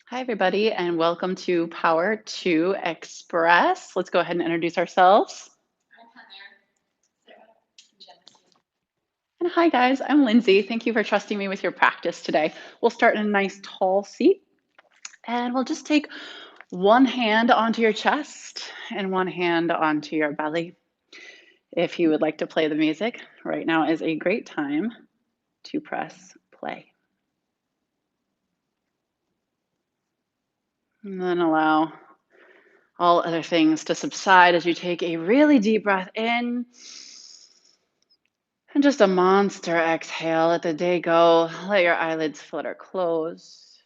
Hi, everybody, and welcome to Power to Express. Let's go ahead and introduce ourselves. And hi, guys, I'm Lindsay. Thank you for trusting me with your practice today. We'll start in a nice tall seat, and we'll just take one hand onto your chest and one hand onto your belly. If you would like to play the music, right now is a great time to press play. And then allow all other things to subside as you take a really deep breath in. And just a monster exhale. Let the day go. Let your eyelids flutter close.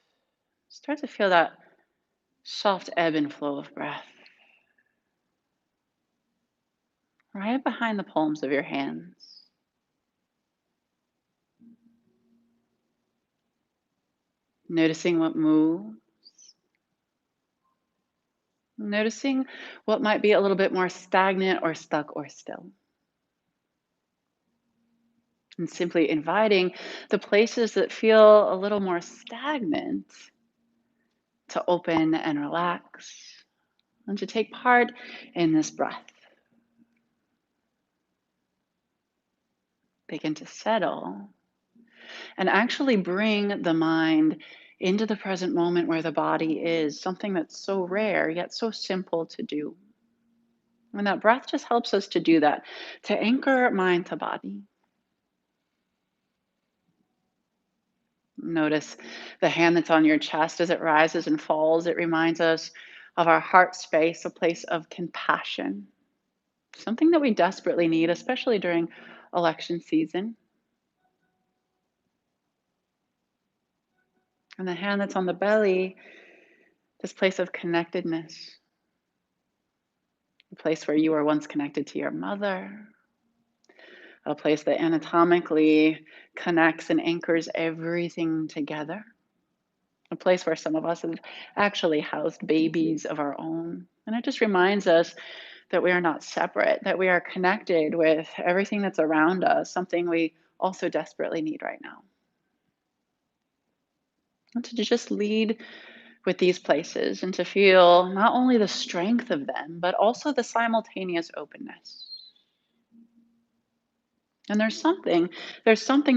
Start to feel that soft ebb and flow of breath right behind the palms of your hands. Noticing what moves. Noticing what might be a little bit more stagnant or stuck or still. And simply inviting the places that feel a little more stagnant to open and relax and to take part in this breath. Begin to settle and actually bring the mind into the present moment where the body is, something that's so rare yet so simple to do. And that breath just helps us to do that, to anchor mind to body. Notice the hand that's on your chest as it rises and falls. It reminds us of our heart space, a place of compassion, something that we desperately need, especially during election season. And the hand that's on the belly, this place of connectedness, a place where you were once connected to your mother, a place that anatomically connects and anchors everything together, a place where some of us have actually housed babies of our own. And it just reminds us that we are not separate, that we are connected with everything that's around us, something we also desperately need right now. And to just lead with these places and to feel not only the strength of them, but also the simultaneous openness. And there's something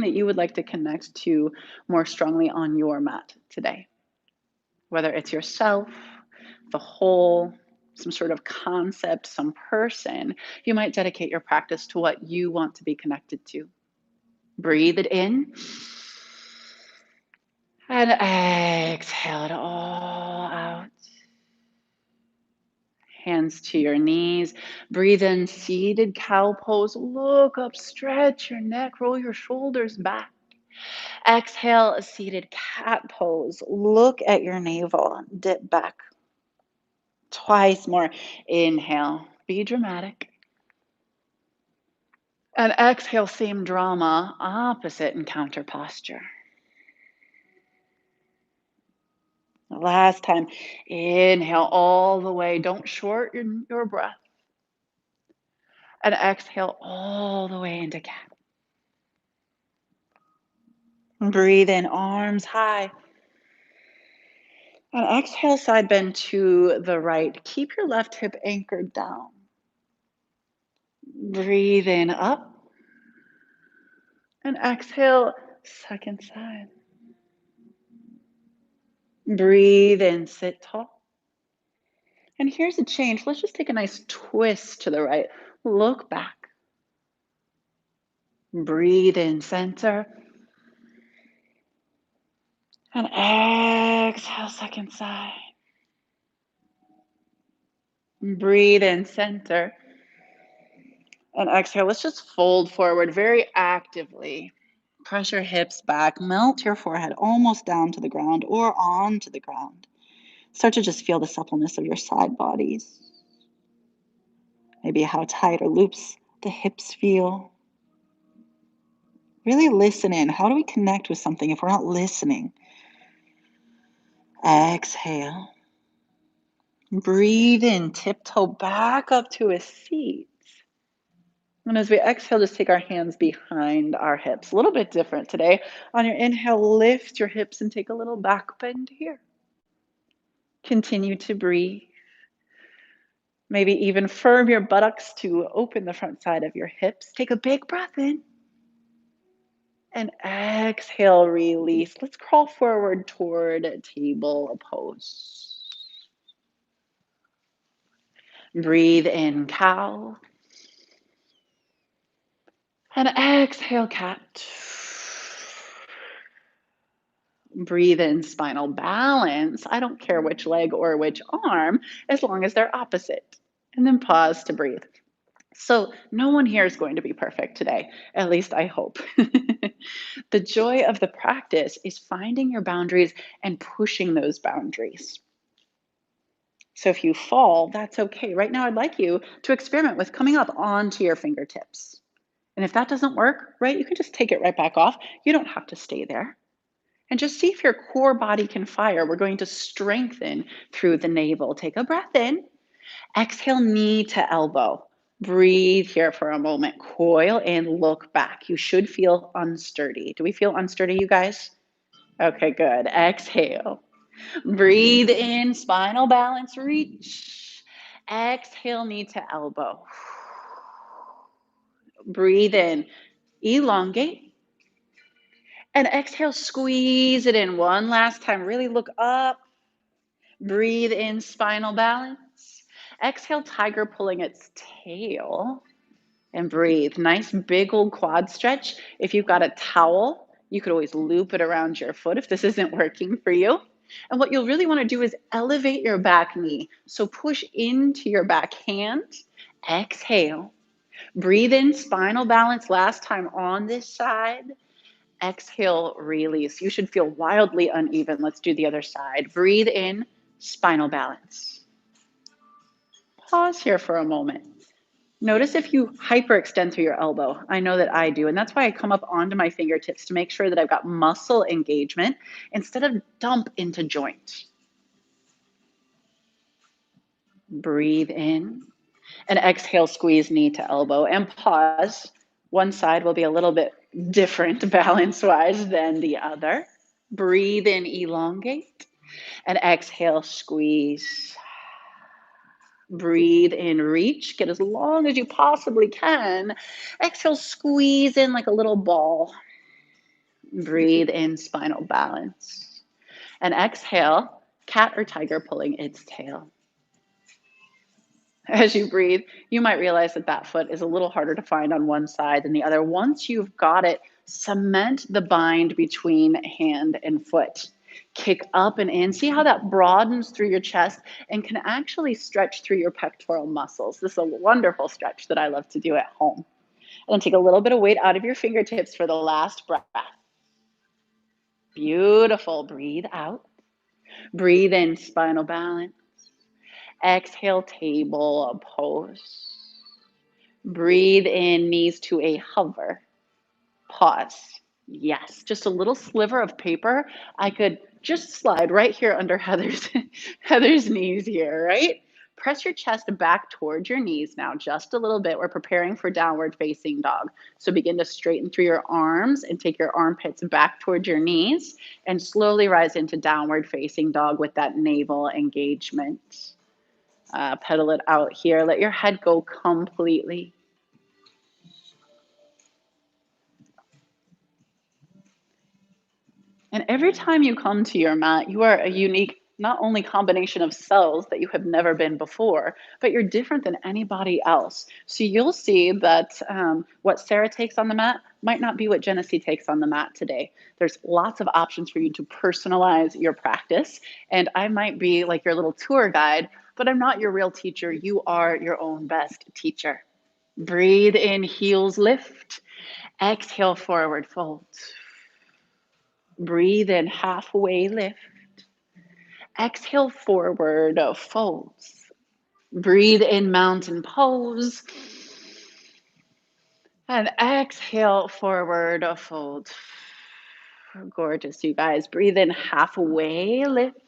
that you would like to connect to more strongly on your mat today. Whether it's yourself, the whole, some sort of concept, some person, you might dedicate your practice to what you want to be connected to. Breathe it in and exhale it all out. Hands to your knees. Breathe in, seated cow pose. Look up, stretch your neck, roll your shoulders back. Exhale, a seated cat pose. Look at your navel, dip back. Twice more. Inhale, be dramatic. And exhale, same drama, opposite and counter posture. Last time, inhale all the way. Don't shorten your breath. And exhale all the way into cat. Breathe in, arms high. And exhale, side bend to the right. Keep your left hip anchored down. Breathe in, up. And exhale, second side. Breathe in, sit tall. And here's a change. Let's just take a nice twist to the right. Look back. Breathe in, center. And exhale, second side. Breathe in, center. And exhale. Let's just fold forward very actively. Press your hips back. Melt your forehead almost down to the ground or onto the ground. Start to just feel the suppleness of your side bodies. Maybe how tight or loose the hips feel. Really listen in. How do we connect with something if we're not listening? Exhale. Breathe in, tiptoe back up to a seat. And as we exhale, just take our hands behind our hips. A little bit different today. On your inhale, lift your hips and take a little back bend here. Continue to breathe. Maybe even firm your buttocks to open the front side of your hips. Take a big breath in and exhale, release. Let's crawl forward toward a table pose. Breathe in, cow. And exhale, cat. Breathe in, spinal balance. I don't care which leg or which arm, as long as they're opposite. And then pause to breathe. So, no one here is going to be perfect today. At least I hope. The joy of the practice is finding your boundaries and pushing those boundaries. So, if you fall, that's okay. Right now, I'd like you to experiment with coming up onto your fingertips. And if that doesn't work, right, you can just take it right back off. You don't have to stay there. And just see if your core body can fire. We're going to strengthen through the navel. Take a breath in. Exhale, knee to elbow. Breathe here for a moment. Coil and look back. You should feel unsturdy. Do we feel unsturdy, you guys? Okay, good. Exhale. Breathe in, spinal balance, reach. Exhale, knee to elbow. Breathe in, elongate. And exhale, squeeze it in one last time. Really look up. Breathe in, spinal balance. Exhale, tiger pulling its tail. And breathe. Nice big old quad stretch. If you've got a towel, you could always loop it around your foot if this isn't working for you. And what you'll really want to do is elevate your back knee. So push into your back hand. Exhale. Breathe in, spinal balance. Last time on this side. Exhale, release. You should feel wildly uneven. Let's do the other side. Breathe in, spinal balance. Pause here for a moment. Notice if you hyperextend through your elbow. I know that I do, and that's why I come up onto my fingertips to make sure that I've got muscle engagement instead of dump into joint. Breathe in, and exhale, squeeze knee to elbow, and pause. One side will be a little bit different balance-wise than the other. Breathe in, elongate, and exhale, squeeze. Breathe in, reach, get as long as you possibly can. Exhale, squeeze in like a little ball. Breathe in, spinal balance. And exhale, cat or tiger pulling its tail. As you breathe, you might realize that that foot is a little harder to find on one side than the other. Once you've got it, cement the bind between hand and foot. Kick up and in. See how that broadens through your chest and can actually stretch through your pectoral muscles. This is a wonderful stretch that I love to do at home. And then take a little bit of weight out of your fingertips for the last breath. Beautiful. Breathe out. Breathe in, spinal balance. Exhale, table pose. Breathe in, knees to a hover. Pause. Yes, just a little sliver of paper. I could just slide right here under Heather's knees here, right? Press your chest back towards your knees now, just a little bit. We're preparing for downward facing dog. So begin to straighten through your arms and take your armpits back towards your knees and slowly rise into downward facing dog with that navel engagement. Pedal it out here. Let your head go completely. And every time you come to your mat, you are a unique, not only combination of cells that you have never been before, but you're different than anybody else. So you'll see that what Sarah takes on the mat might not be what Genesee takes on the mat today. There's lots of options for you to personalize your practice. And I might be like your little tour guide, but I'm not your real teacher. You are your own best teacher. Breathe in, heels lift. Exhale, forward fold. Breathe in, halfway lift. Exhale, forward folds. Breathe in, mountain pose. And exhale, forward fold. Gorgeous, you guys. Breathe in, halfway lift.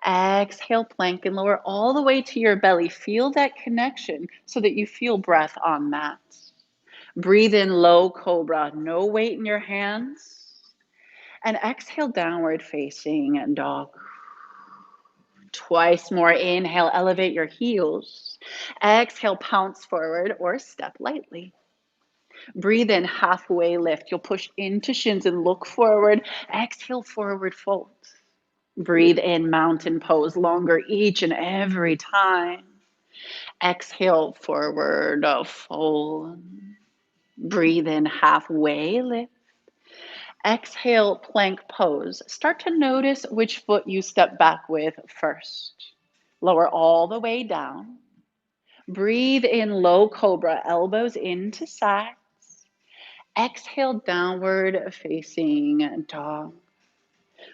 Exhale, plank and lower all the way to your belly. Feel that connection so that you feel breath on mat. Breathe in, low cobra. No weight in your hands. And exhale, downward facing dog. Twice more. Inhale, elevate your heels. Exhale, pounce forward or step lightly. Breathe in, halfway lift. You'll push into shins and look forward. Exhale, forward fold. Breathe in, mountain pose, longer each and every time. Exhale, forward fold. Breathe in, halfway lift. Exhale, plank pose. Start to notice which foot you step back with first. Lower all the way down. Breathe in, low cobra, elbows into sides. Exhale, downward facing dog.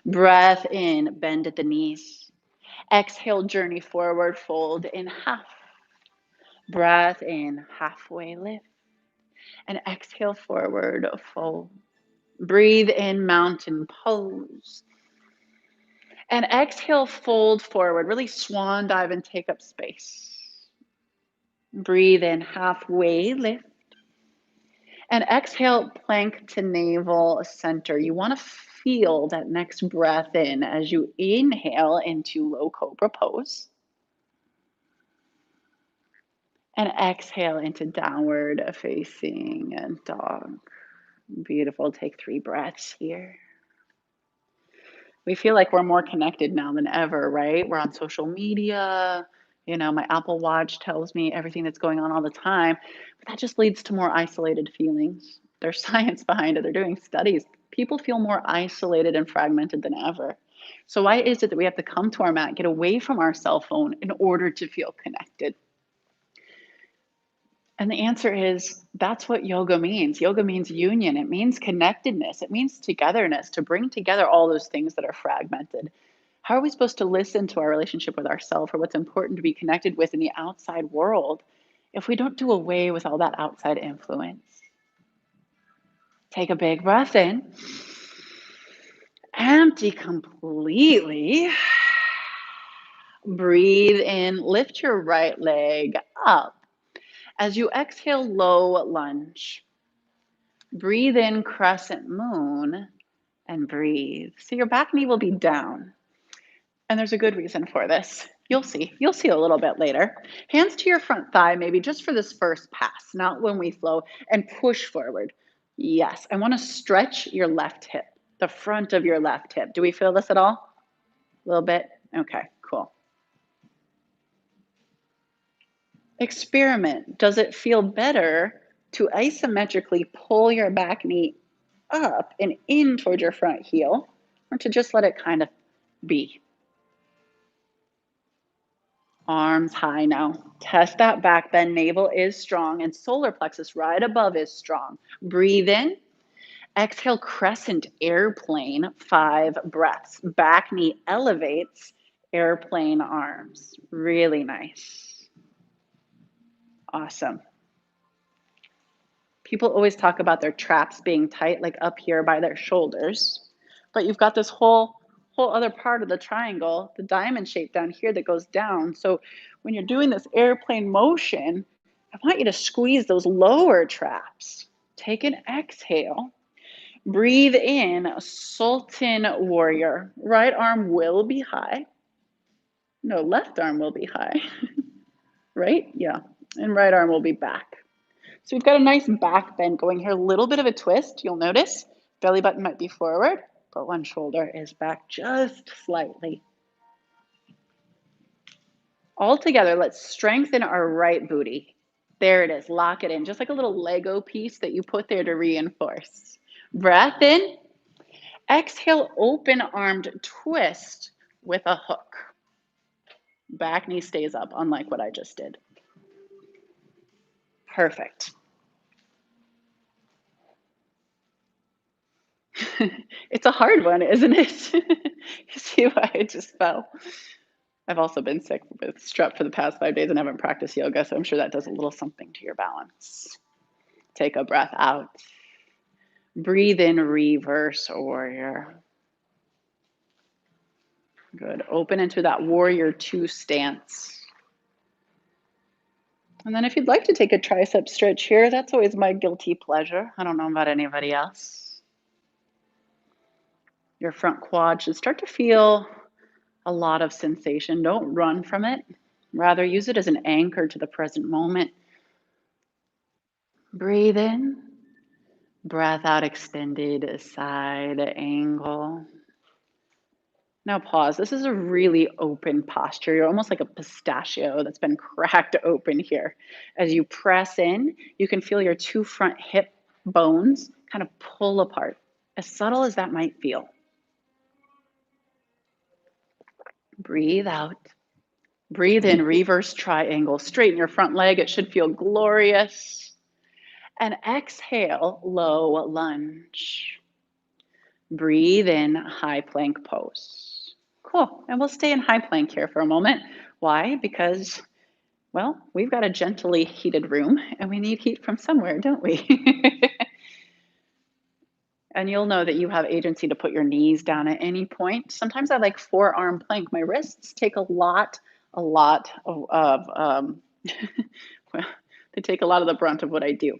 Breath in, bend at the knees. Exhale, journey forward, fold in half. Breath in, halfway lift. And exhale, forward, fold. Breathe in, mountain pose. And exhale, fold forward. Really swan dive and take up space. Breathe in, halfway lift. And exhale, plank to navel center. You want to feel that next breath in as you inhale into low cobra pose. And exhale into downward facing dog. Beautiful. Take 3 breaths here. We feel like we're more connected now than ever, right? We're on social media. You know, my Apple Watch tells me everything that's going on all the time. But that just leads to more isolated feelings. There's science behind it. They're doing studies. People feel more isolated and fragmented than ever. So why is it that we have to come to our mat, get away from our cell phone in order to feel connected? And the answer is that's what yoga means. Yoga means union. It means connectedness. It means togetherness, to bring together all those things that are fragmented. How are we supposed to listen to our relationship with ourselves or what's important to be connected with in the outside world if we don't do away with all that outside influence? Take a big breath in. Empty completely. Breathe in. Lift your right leg up. As you exhale, low lunge. Breathe in, crescent moon, and breathe. So your back knee will be down. And there's a good reason for this. You'll see. You'll see a little bit later. Hands to your front thigh, maybe just for this first pass, not when we flow, and push forward. Yes, I want to stretch your left hip, the front of your left hip. Do we feel this at all? A little bit? Okay, cool. Experiment. Does it feel better to isometrically pull your back knee up and in towards your front heel, or to just let it kind of be? Arms high now. Test that back bend. Navel is strong and solar plexus right above is strong. Breathe in. Exhale, crescent airplane, 5 breaths. Back knee elevates, airplane arms. Really nice. Awesome. People always talk about their traps being tight, like up here by their shoulders. But you've got this whole other part of the triangle, the diamond shape down here that goes down. So when you're doing this airplane motion, I want you to squeeze those lower traps. Take an exhale. Breathe in, Sultan Warrior. Right arm will be high. No, left arm will be high. Right? Yeah. And right arm will be back. So we've got a nice back bend going here. A little bit of a twist, you'll notice. Belly button might be forward, but one shoulder is back just slightly. All together, let's strengthen our right booty. There it is. Lock it in, just like a little Lego piece that you put there to reinforce. Breath in. Exhale, open armed twist with a hook. Back knee stays up, unlike what I just did. Perfect. It's a hard one, isn't it? You see why I just fell? I've also been sick with strep for the past 5 days and haven't practiced yoga, so I'm sure that does a little something to your balance. Take a breath out. Breathe in, reverse warrior. Good. Open into that warrior 2 stance. And then if you'd like to take a tricep stretch here, that's always my guilty pleasure. I don't know about anybody else. Your front quad should start to feel a lot of sensation. Don't run from it. Rather, use it as an anchor to the present moment. Breathe in, breath out, extended side angle. Now pause. This is a really open posture. You're almost like a pistachio that's been cracked open here. As you press in, you can feel your two front hip bones kind of pull apart, as subtle as that might feel. Breathe out. Breathe in, reverse triangle. Straighten your front leg. It should feel glorious. And exhale, low lunge. Breathe in, high plank pose. Cool. And we'll stay in high plank here for a moment. Why? Because, well, we've got a gently heated room and we need heat from somewhere, don't we? And you'll know that you have agency to put your knees down at any point. Sometimes I like forearm plank. My wrists take a lot of well, they take a lot of the brunt of what I do.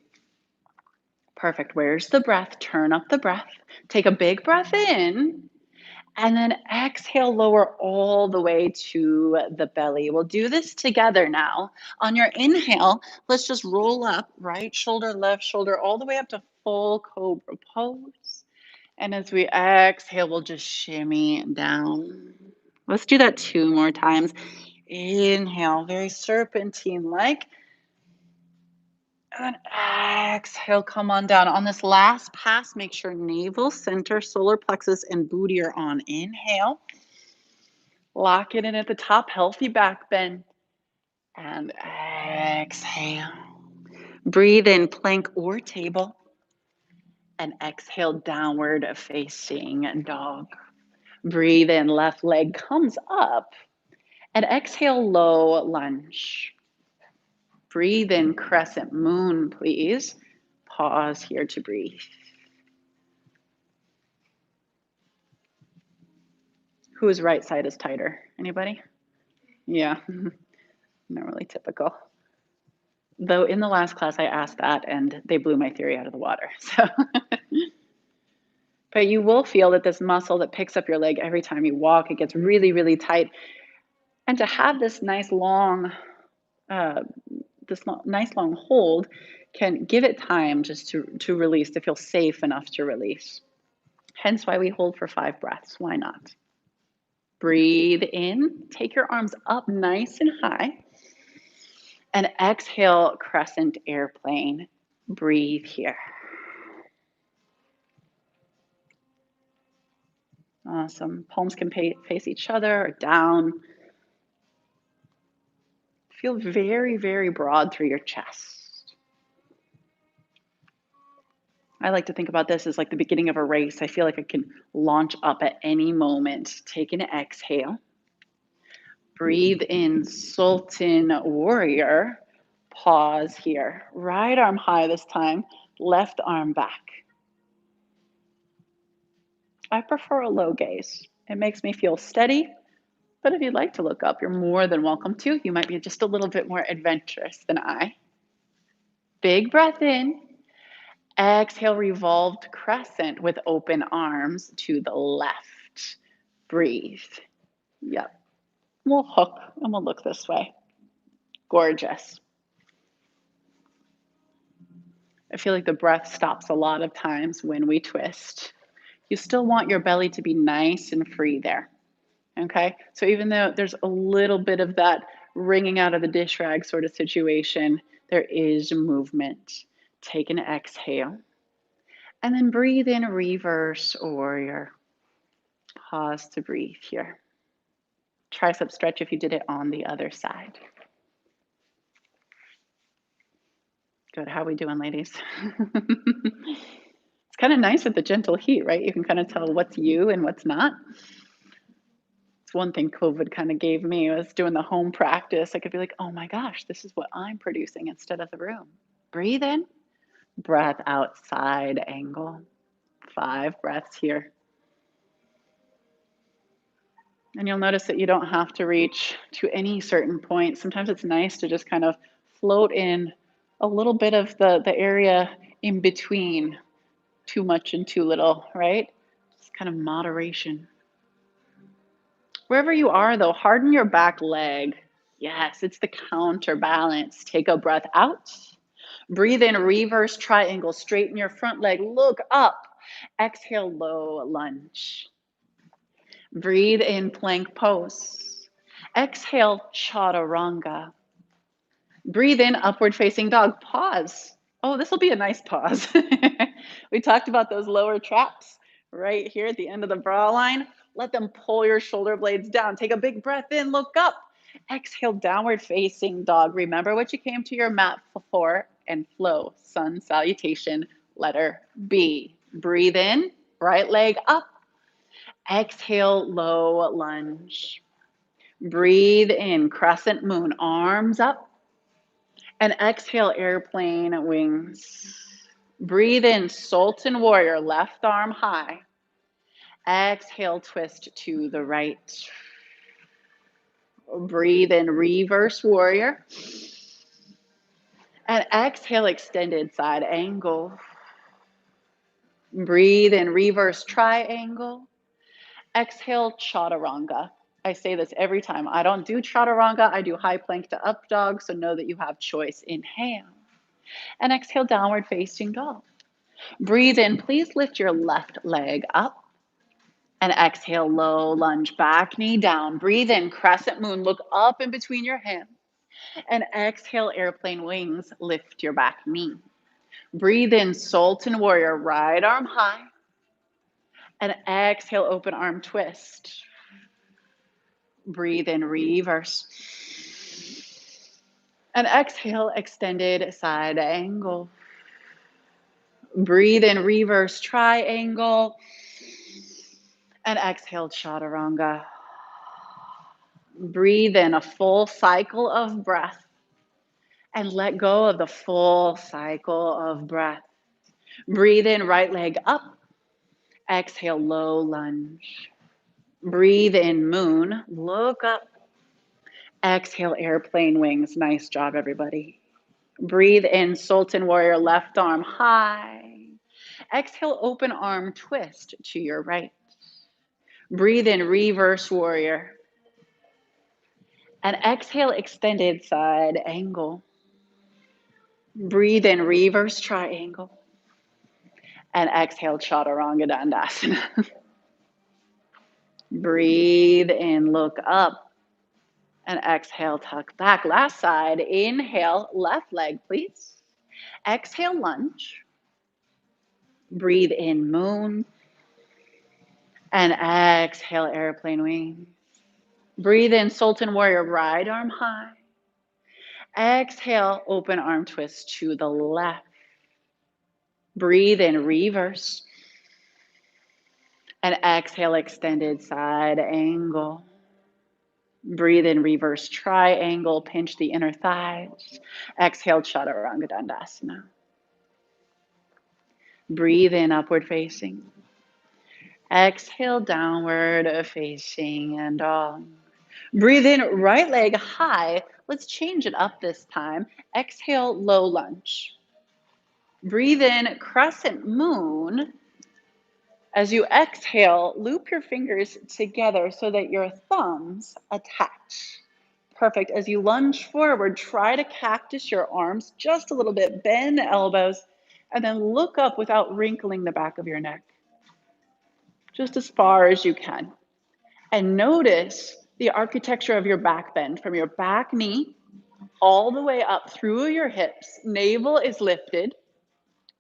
Perfect. Where's the breath? Turn up the breath. Take a big breath in. And then exhale, lower all the way to the belly. We'll do this together now. On your inhale, let's just roll up, right shoulder, left shoulder, all the way up to full cobra pose. And as we exhale, we'll just shimmy down. Let's do that 2 more times. Inhale, very serpentine-like. And then exhale, come on down. On this last pass, make sure navel, center, solar plexus, and booty are on. Inhale. Lock it in at the top, healthy back bend. And exhale. Breathe in, plank or table. And exhale, downward facing dog. Breathe in, left leg comes up. And exhale, low lunge. Breathe in, crescent moon, please. Pause here to breathe. Whose right side is tighter? Anybody? Yeah, not really typical. Though in the last class I asked that and they blew my theory out of the water. So, but you will feel that this muscle that picks up your leg every time you walk, it gets really, really tight. And to have this nice long, uh, nice long hold can give it time just to release, to feel safe enough to release. Hence why we hold for 5 breaths. Why not? Breathe in, take your arms up nice and high, and exhale, crescent airplane. Breathe here. Awesome. Palms can face each other or down. Feel very, very broad through your chest. I like to think about this as like the beginning of a race. I feel like I can launch up at any moment. Take an exhale. Breathe in, Sultan Warrior. Pause here. Right arm high this time, left arm back. I prefer a low gaze. It makes me feel steady, but if you'd like to look up, you're more than welcome to. You might be just a little bit more adventurous than I. Big breath in. Exhale, revolved crescent with open arms to the left. Breathe. Yep. We'll hook and we'll look this way. Gorgeous. I feel like the breath stops a lot of times when we twist. You still want your belly to be nice and free there. Okay? So even though there's a little bit of that wringing out of the dish rag sort of situation, there is movement. Take an exhale. And then breathe in, reverse warrior. Pause to breathe here. Tricep stretch if you did it on the other side. Good. How are we doing, ladies? It's kind of nice with the gentle heat, right? You can kind of tell what's you and what's not. It's one thing COVID kind of gave me was doing the home practice. I could be like, oh my gosh, this is what I'm producing instead of the room. Breathe in, breath out, side angle. 5 breaths here. And you'll notice that you don't have to reach to any certain point. Sometimes it's nice to just kind of float in a little bit of the area in between too much and too little, right? Just kind of moderation. Wherever you are, though, harden your back leg. Yes, it's the counterbalance. Take a breath out. Breathe in, reverse triangle. Straighten your front leg. Look up. Exhale, low lunge. Breathe in, plank pose. Exhale, chaturanga. Breathe in, upward facing dog. Pause. Oh, this will be a nice pause. We talked about those lower traps right here at the end of the bra line. Let them pull your shoulder blades down. Take a big breath in, look up. Exhale, downward facing dog. Remember what you came to your mat for and flow. Sun salutation, letter B. Breathe in, right leg up. Exhale, low lunge. Breathe in, crescent moon, arms up. And exhale, airplane wings. Breathe in, Sultan Warrior, left arm high. Exhale, twist to the right. Breathe in, reverse warrior. And exhale, extended side angle. Breathe in, reverse triangle. Exhale, chaturanga. I say this every time. I don't do chaturanga. I do high plank to up dog, so know that you have choice. Inhale. And exhale, downward facing dog. Breathe in. Please lift your left leg up. And exhale, low lunge, back knee down. Breathe in, crescent moon. Look up in between your hands. And exhale, airplane wings. Lift your back knee. Breathe in, Sultan Warrior, right arm high. And exhale, open arm twist. Breathe in, reverse. And exhale, extended side angle. Breathe in, reverse triangle. And exhale, chaturanga. Breathe in a full cycle of breath. And let go of the full cycle of breath. Breathe in, right leg up. Exhale, low lunge. Breathe in, moon. Look up. Exhale, airplane wings. Nice job, everybody. Breathe in, Sultan Warrior, left arm high. Exhale, open arm twist to your right. Breathe in, reverse warrior. And exhale, extended side angle. Breathe in, reverse triangle. And exhale, chaturanga dandasana. Breathe in, look up. And exhale, tuck back. Last side, inhale, left leg, please. Exhale, lunge. Breathe in, moon. And exhale, airplane wings. Breathe in, Sultan Warrior, right arm high. Exhale, open arm twist to the left. Breathe in, reverse. And exhale, extended side angle. Breathe in, reverse triangle, pinch the inner thighs. Exhale, chaturanga dandasana. Breathe in, upward facing. Exhale, downward facing and dog. Breathe in, right leg high. Let's change it up this time. Exhale, low lunge. Breathe in, crescent moon. As you exhale, loop your fingers together so that your thumbs attach. Perfect. As you lunge forward, try to cactus your arms just a little bit, bend the elbows, and then look up without wrinkling the back of your neck. Just as far as you can. And notice the architecture of your back bend from your back knee all the way up through your hips. Navel is lifted.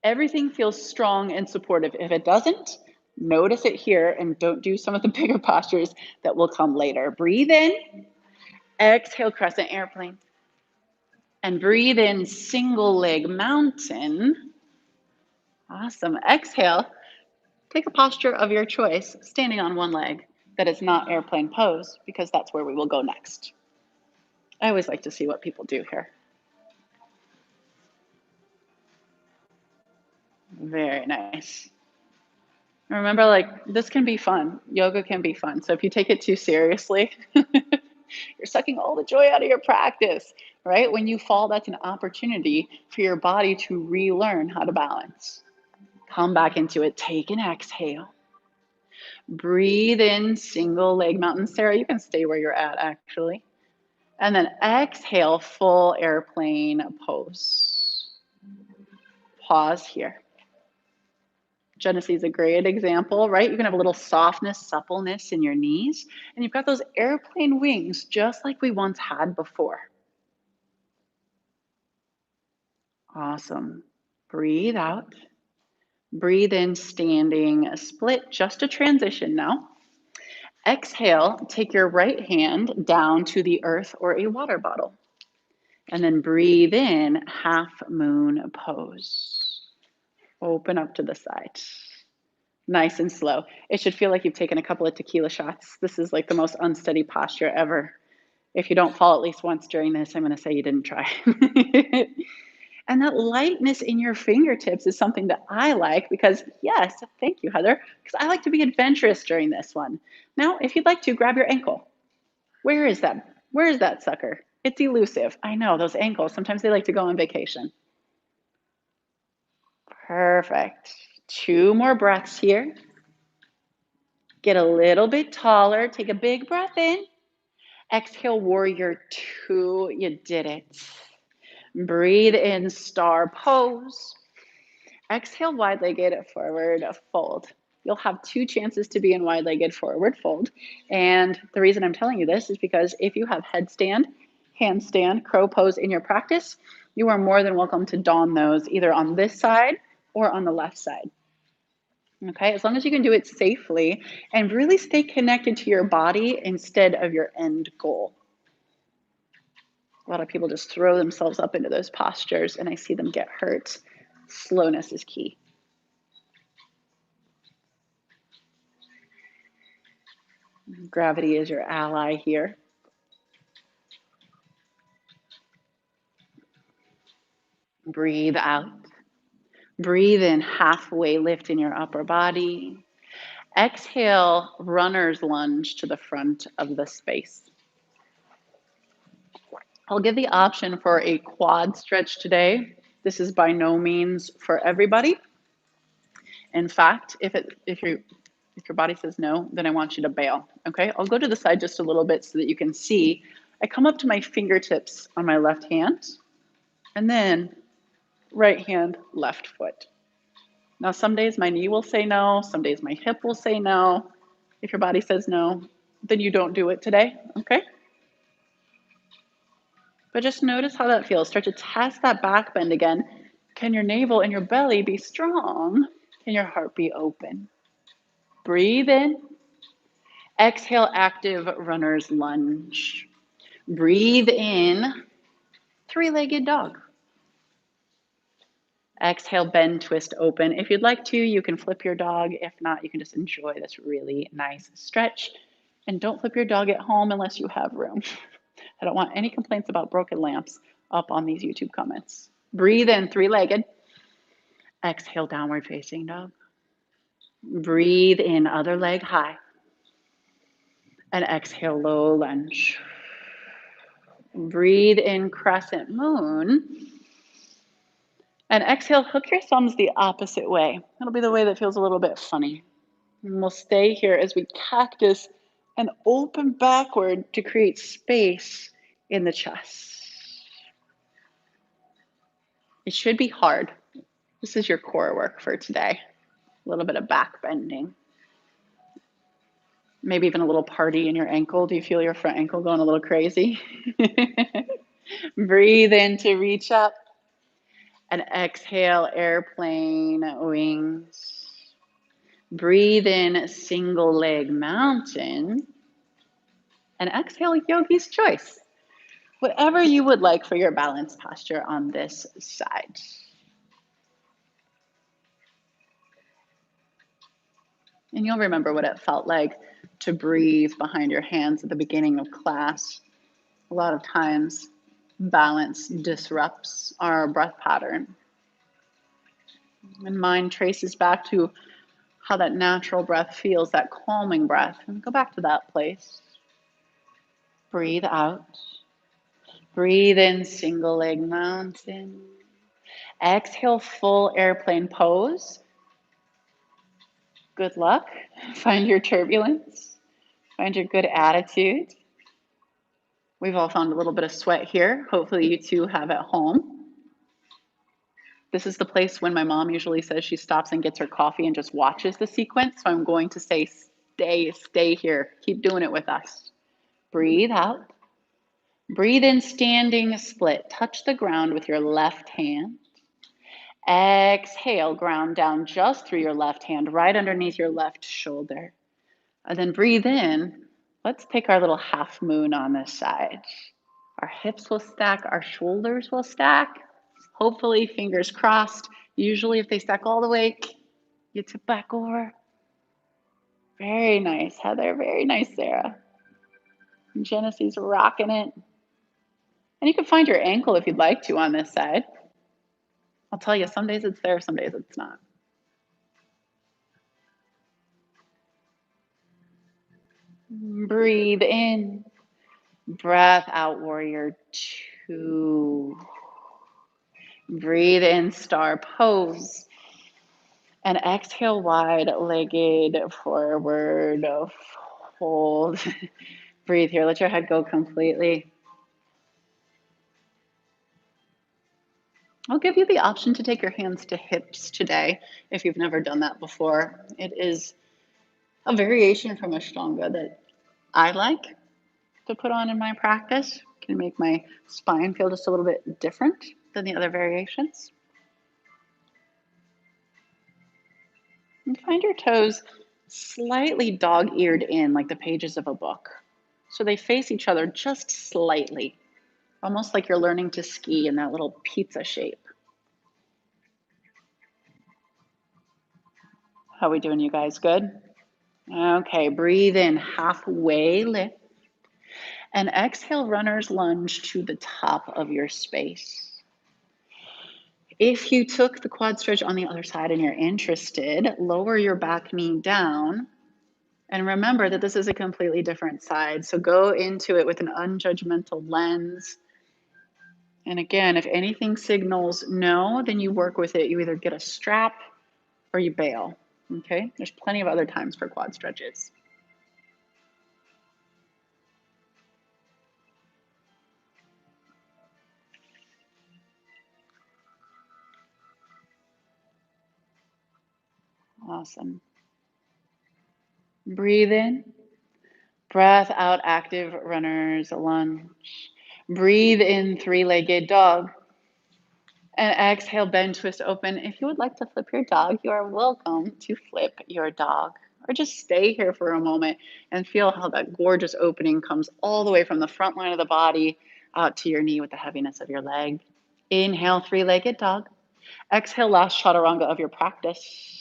Everything feels strong and supportive. If it doesn't, notice it here and don't do some of the bigger postures that will come later. Breathe in, exhale, crescent airplane. And breathe in, single leg mountain. Awesome. Exhale, take a posture of your choice, standing on one leg that is not airplane pose, because that's where we will go next. I always like to see what people do here. Very nice. Remember, like, this can be fun. Yoga can be fun. So if you take it too seriously, you're sucking all the joy out of your practice, right? When you fall, that's an opportunity for your body to relearn how to balance. Come back into it. Take an exhale. Breathe in, single leg mountain. Sarah, you can stay where you're at, actually. And then exhale, full airplane pose. Pause here. Genesee is a great example, right? You're gonna have a little softness, suppleness in your knees, and you've got those airplane wings just like we once had before. Awesome. Breathe out. Breathe in, standing split, just a transition now. Exhale, take your right hand down to the earth or a water bottle. And then breathe in, half moon pose. Open up to the side. Nice and slow. It should feel like you've taken a couple of tequila shots. This is like the most unsteady posture ever. If you don't fall at least once during this, I'm going to say you didn't try. And that lightness in your fingertips is something that I like because, yes, thank you, Heather, because I like to be adventurous during this one. Now, if you'd like to, grab your ankle. Where is that? Where is that sucker? It's elusive. I know, those ankles, sometimes they like to go on vacation. Perfect. 2 more breaths here. Get a little bit taller. Take a big breath in. Exhale, warrior 2. You did it. Breathe in, star pose. Exhale, wide-legged forward fold. You'll have 2 chances to be in wide-legged forward fold. And the reason I'm telling you this is because if you have headstand, handstand, crow pose in your practice, you are more than welcome to don those either on this side or on the left side. Okay, as long as you can do it safely and really stay connected to your body instead of your end goal. A lot of people just throw themselves up into those postures and I see them get hurt. Slowness is key. Gravity is your ally here. Breathe out. Breathe in, halfway lift in your upper body. Exhale, runner's lunge to the front of the space. I'll give the option for a quad stretch today. This is by no means for everybody. In fact, if your body says no, then I want you to bail. Okay, I'll go to the side just a little bit so that you can see. I come up to my fingertips on my left hand, and then right hand, left foot. Now, some days my knee will say no, some days my hip will say no. If your body says no, then you don't do it today, okay? But just notice how that feels. Start to test that back bend again. Can your navel and your belly be strong? Can your heart be open? Breathe in. Exhale, active runner's lunge. Breathe in, 3-legged dog. Exhale, bend, twist, open. If you'd like to, you can flip your dog. If not, you can just enjoy this really nice stretch. And don't flip your dog at home unless you have room. I don't want any complaints about broken lamps up on these YouTube comments. Breathe in, 3-legged. Exhale, downward facing dog. Breathe in, other leg high. And exhale, low lunge. Breathe in, crescent moon. And exhale, hook your thumbs the opposite way. That'll be the way that feels a little bit funny. And we'll stay here as we cactus and open backward to create space in the chest. It should be hard. This is your core work for today. A little bit of back bending. Maybe even a little party in your ankle. Do you feel your front ankle going a little crazy? Breathe in to reach up. And exhale, airplane wings. Breathe in, single leg mountain. And exhale, yogi's choice. Whatever you would like for your balance posture on this side. And you'll remember what it felt like to breathe behind your hands at the beginning of class. A lot of times, balance disrupts our breath pattern. And mind traces back to how that natural breath feels, that calming breath. And go back to that place. Breathe out. Breathe in, single leg mountain. Exhale, full airplane pose. Good luck. Find your turbulence. Find your good attitude. We've all found a little bit of sweat here. Hopefully you too have at home. This is the place when my mom usually says she stops and gets her coffee and just watches the sequence. So I'm going to say, stay here. Keep doing it with us. Breathe out. Breathe in, standing split. Touch the ground with your left hand. Exhale, ground down just through your left hand, right underneath your left shoulder. And then breathe in. Let's take our little half moon on this side. Our hips will stack, our shoulders will stack. Hopefully, fingers crossed. Usually, if they stack all the way, you tip back over. Very nice, Heather. Very nice, Sarah. Genesee's rocking it. And you can find your ankle if you'd like to on this side. I'll tell you, some days it's there, some days it's not. Breathe in. Breath out, warrior two. Breathe in, star pose. And exhale, wide-legged forward fold. Breathe here. Let your head go completely. I'll give you the option to take your hands to hips today if you've never done that before. It is a variation from Ashtanga that I like to put on in my practice. It can make my spine feel just a little bit different than the other variations. And find your toes slightly dog-eared in, like the pages of a book. So they face each other just slightly, almost like you're learning to ski in that little pizza shape. How are we doing, you guys? Good? Okay, breathe in, halfway lift. And exhale, runner's lunge to the top of your space. If you took the quad stretch on the other side and you're interested, lower your back knee down. And remember that this is a completely different side. So go into it with an unjudgmental lens. And again, if anything signals no, then you work with it. You either get a strap or you bail. Okay? There's plenty of other times for quad stretches. Awesome. Breathe in. Breath out, active runner's lunge. Breathe in, three-legged dog. And exhale, bend, twist, open. If you would like to flip your dog, you are welcome to flip your dog. Or just stay here for a moment and feel how that gorgeous opening comes all the way from the front line of the body out to your knee with the heaviness of your leg. Inhale, three-legged dog. Exhale, last chaturanga of your practice.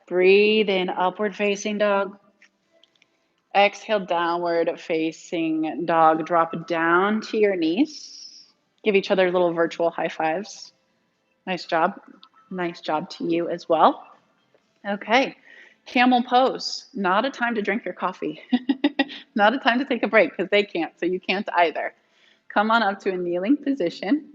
Breathe in, upward facing dog. Exhale, downward facing dog. Drop down to your knees. Give each other little virtual high fives. Nice job. Nice job to you as well. Okay, camel pose. Not a time to drink your coffee. Not a time to take a break because they can't, so you can't either. Come on up to a kneeling position.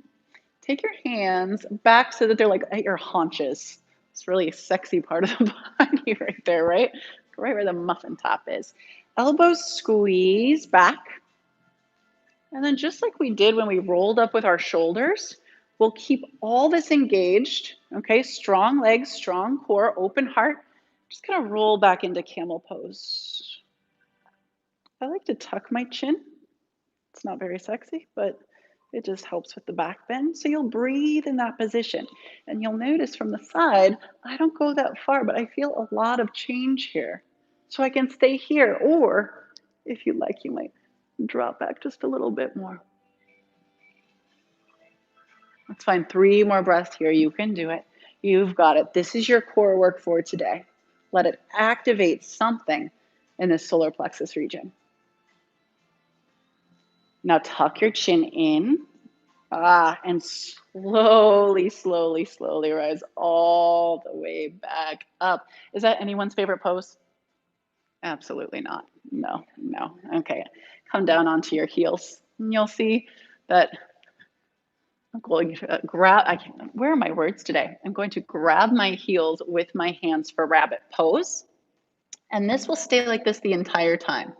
Take your hands back so that they're like at your haunches. It's really a sexy part of the body right there, right? Right where the muffin top is. Elbows squeeze back. And then just like we did when we rolled up with our shoulders, we'll keep all this engaged, okay? Strong legs, strong core, open heart. Just gonna roll back into camel pose. I like to tuck my chin. It's not very sexy, but it just helps with the back bend. So you'll breathe in that position. And you'll notice from the side, I don't go that far, but I feel a lot of change here. So I can stay here, or if you like, you might drop back just a little bit more. Let's find 3 more breaths here. You can do it. You've got it. This is your core work for today. Let it activate something in the solar plexus region. Now tuck your chin in. And slowly, slowly, slowly rise all the way back up. Is that anyone's favorite pose? Absolutely not. No, no. Okay. Come down onto your heels. And you'll see that I'm going to grab, where are my words today? I'm going to grab my heels with my hands for rabbit pose. And this will stay like this the entire time.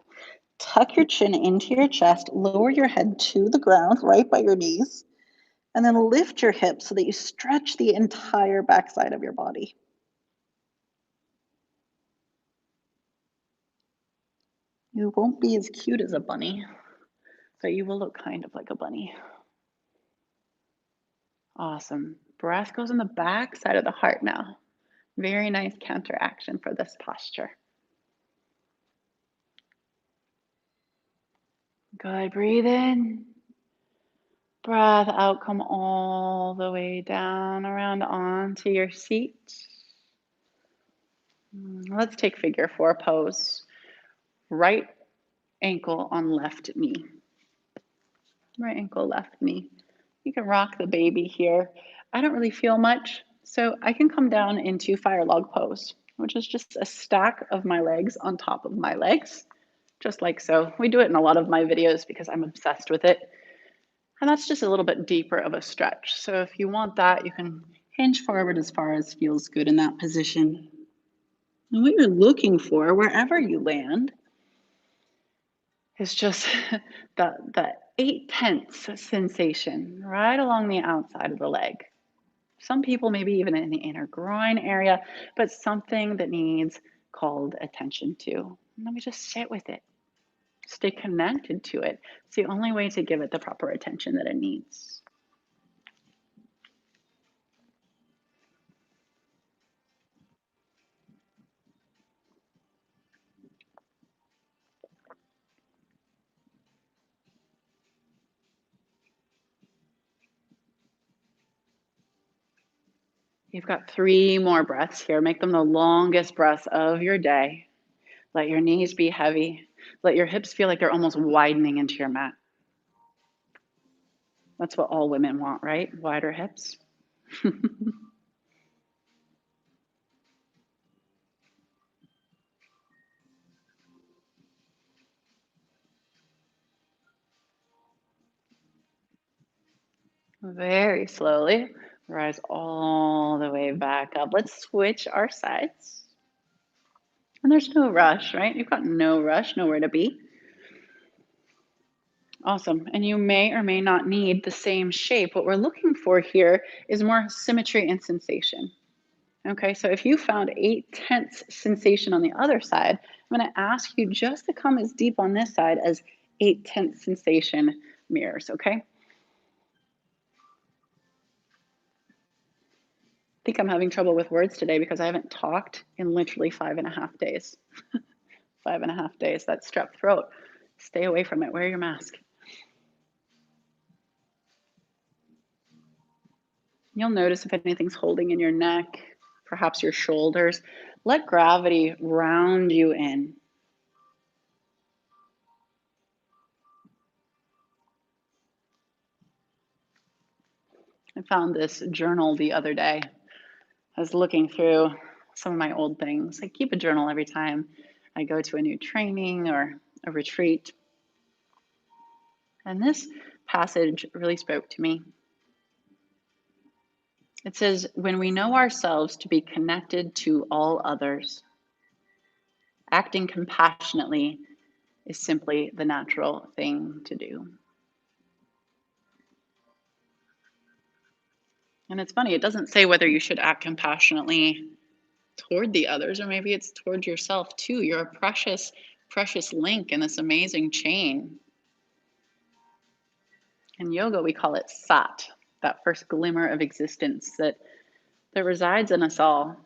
Tuck your chin into your chest, lower your head to the ground right by your knees, and then lift your hips so that you stretch the entire backside of your body. You won't be as cute as a bunny, but you will look kind of like a bunny. Awesome. Breath goes in the back side of the heart now. Very nice counteraction for this posture. Good. Breathe in. Breath out. Come all the way down around onto your seat. Let's take figure 4 pose. Right ankle on left knee. Right ankle, left knee. You can rock the baby here. I don't really feel much, so I can come down into fire log pose, which is just a stack of my legs on top of my legs, just like so. We do it in a lot of my videos because I'm obsessed with it. And that's just a little bit deeper of a stretch. So if you want that, you can hinge forward as far as feels good in that position. And what you're looking for, wherever you land, is just that 8/10 sensation right along the outside of the leg. Some people maybe even in the inner groin area, but something that needs called attention to. And then we just sit with it, stay connected to it. It's the only way to give it the proper attention that it needs. You've got 3 more breaths here. Make them the longest breaths of your day. Let your knees be heavy. Let your hips feel like they're almost widening into your mat. That's what all women want, right? Wider hips. Very slowly, rise all the way back up. Let's switch our sides. And there's no rush, right? You've got no rush, nowhere to be. Awesome. And you may or may not need the same shape. What we're looking for here is more symmetry and sensation. Okay, so if you found 8/10 sensation on the other side, I'm going to ask you just to come as deep on this side as 8/10 sensation mirrors, okay? I think I'm having trouble with words today because I haven't talked in literally 5.5 days. 5.5 days, that's strep throat. Stay away from it, wear your mask. You'll notice if anything's holding in your neck, perhaps your shoulders. Let gravity round you in. I found this journal the other day. I was looking through some of my old things. I keep a journal every time I go to a new training or a retreat. And this passage really spoke to me. It says, when we know ourselves to be connected to all others, acting compassionately is simply the natural thing to do. And it's funny, it doesn't say whether you should act compassionately toward the others or maybe it's toward yourself too. You're a precious, precious link in this amazing chain. In yoga, we call it sat, that first glimmer of existence that resides in us all.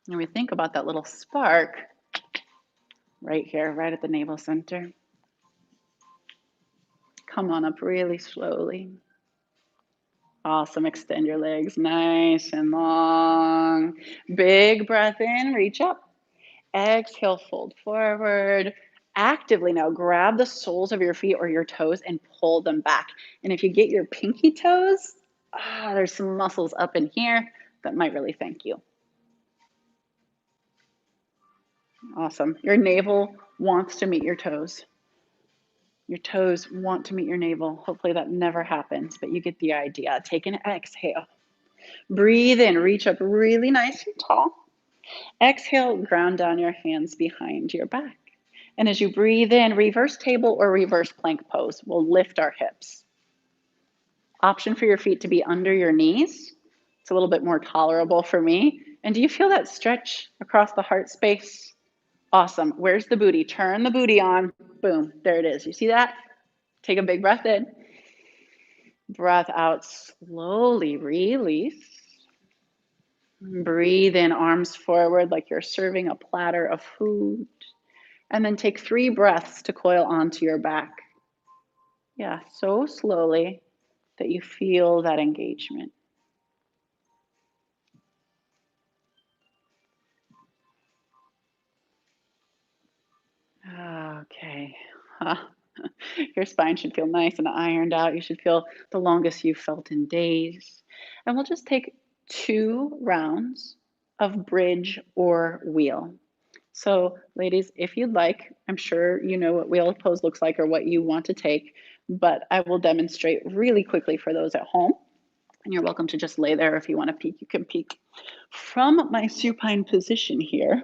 And we think about that little spark right here, right at the navel center. Come on up really slowly. Awesome. Extend your legs nice and long. Big breath in, reach up. Exhale, fold forward. Actively now grab the soles of your feet or your toes and pull them back. And if you get your pinky toes, there's some muscles up in here that might really thank you. Awesome. Your navel wants to meet your toes. Your toes want to meet your navel. Hopefully that never happens, but you get the idea. Take an exhale. Breathe in, reach up really nice and tall. Exhale, ground down your hands behind your back. And as you breathe in, reverse table or reverse plank pose. We'll lift our hips. Option for your feet to be under your knees. It's a little bit more tolerable for me. And do you feel that stretch across the heart space? Awesome. Where's the booty? Turn the booty on. Boom. There it is. You see that? Take a big breath in. Breath out. Slowly release. Breathe in, arms forward like you're serving a platter of food. And then take 3 breaths to coil onto your back. Yeah, so slowly that you feel that engagement. Okay. Your spine should feel nice and ironed out. You should feel the longest you've felt in days. And we'll just take 2 rounds of bridge or wheel. So, ladies, if you'd like, I'm sure you know what wheel pose looks like or what you want to take, but I will demonstrate really quickly for those at home. And you're welcome to just lay there. If you want to peek, you can peek. From my supine position here,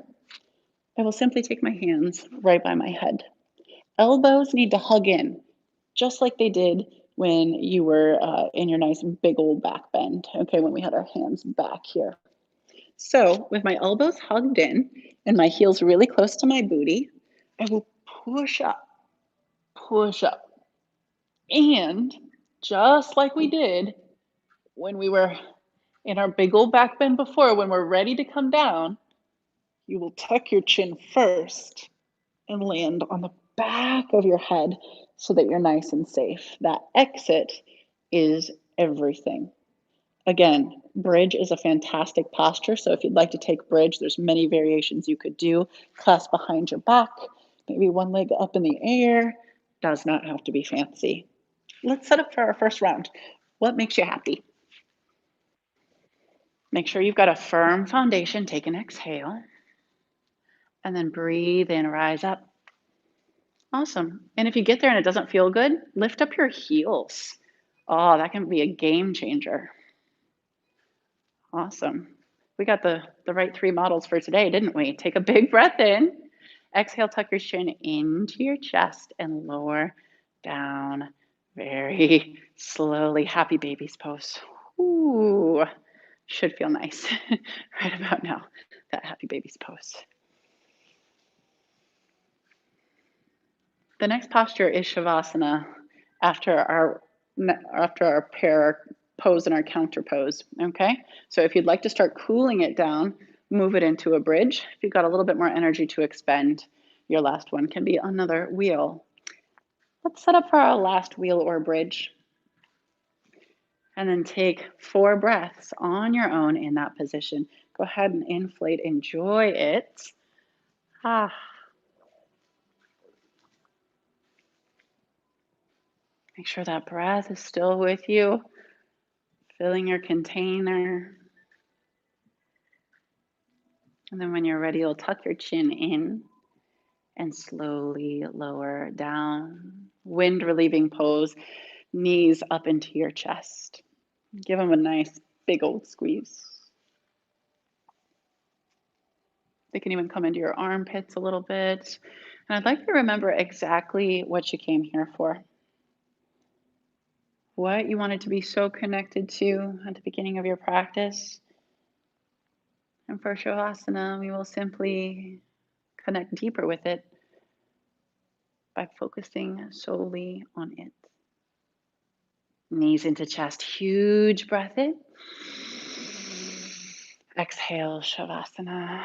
I will simply take my hands right by my head. Elbows need to hug in, just like they did when you were in your nice big old back bend, okay, when we had our hands back here. So with my elbows hugged in and my heels really close to my booty, I will push up, push up. And just like we did when we were in our big old back bend before, when we're ready to come down, you will tuck your chin first and land on the back of your head so that you're nice and safe. That exit is everything. Again, bridge is a fantastic posture. So if you'd like to take bridge, there's many variations you could do. Clasp behind your back, maybe one leg up in the air. Does not have to be fancy. Let's set up for our first round. What makes you happy? Make sure you've got a firm foundation. Take an exhale. And then breathe in, rise up. Awesome. And if you get there and it doesn't feel good, lift up your heels. Oh, that can be a game changer. Awesome. We got the right 3 models for today, didn't we? Take a big breath in. Exhale, tuck your chin into your chest and lower down very slowly. Happy baby's pose. Ooh, should feel nice right about now, that happy baby's pose. The next posture is Shavasana after our pair pose and our counter pose, okay? So if you'd like to start cooling it down, move it into a bridge. If you've got a little bit more energy to expend, your last one can be another wheel. Let's set up for our last wheel or bridge. And then take 4 breaths on your own in that position. Go ahead and inflate, enjoy it. Ah. Make sure that breath is still with you, filling your container. And then when you're ready, you'll tuck your chin in and slowly lower down. Wind relieving pose, knees up into your chest. Give them a nice big old squeeze. They can even come into your armpits a little bit. And I'd like you to remember exactly what you came here for. What you wanted to be so connected to at the beginning of your practice. And for Shavasana, we will simply connect deeper with it by focusing solely on it. Knees into chest, huge breath in. Exhale, Shavasana.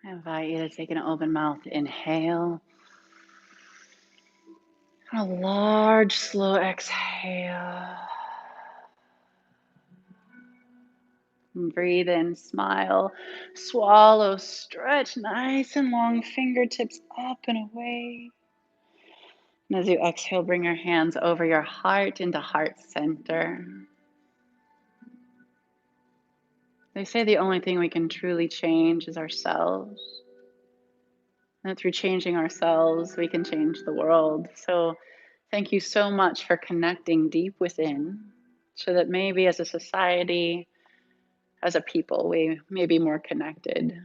I invite you to take an open mouth inhale, a large, slow exhale. And breathe in, smile, swallow, stretch nice and long, fingertips up and away. And as you exhale, bring your hands over your heart into heart center. They say the only thing we can truly change is ourselves. And through changing ourselves, we can change the world. So thank you so much for connecting deep within so that maybe as a society, as a people, we may be more connected,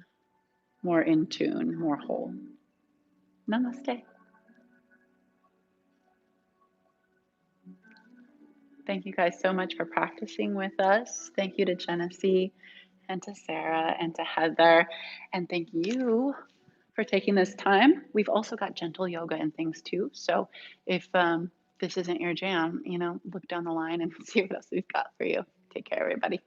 more in tune, more whole. Namaste. Thank you guys so much for practicing with us. Thank you to Genesee and to Sarah and to Heather. And thank you for taking this time. We've also got gentle yoga and things too. So if this isn't your jam, look down the line and see what else we've got for you. Take care, everybody.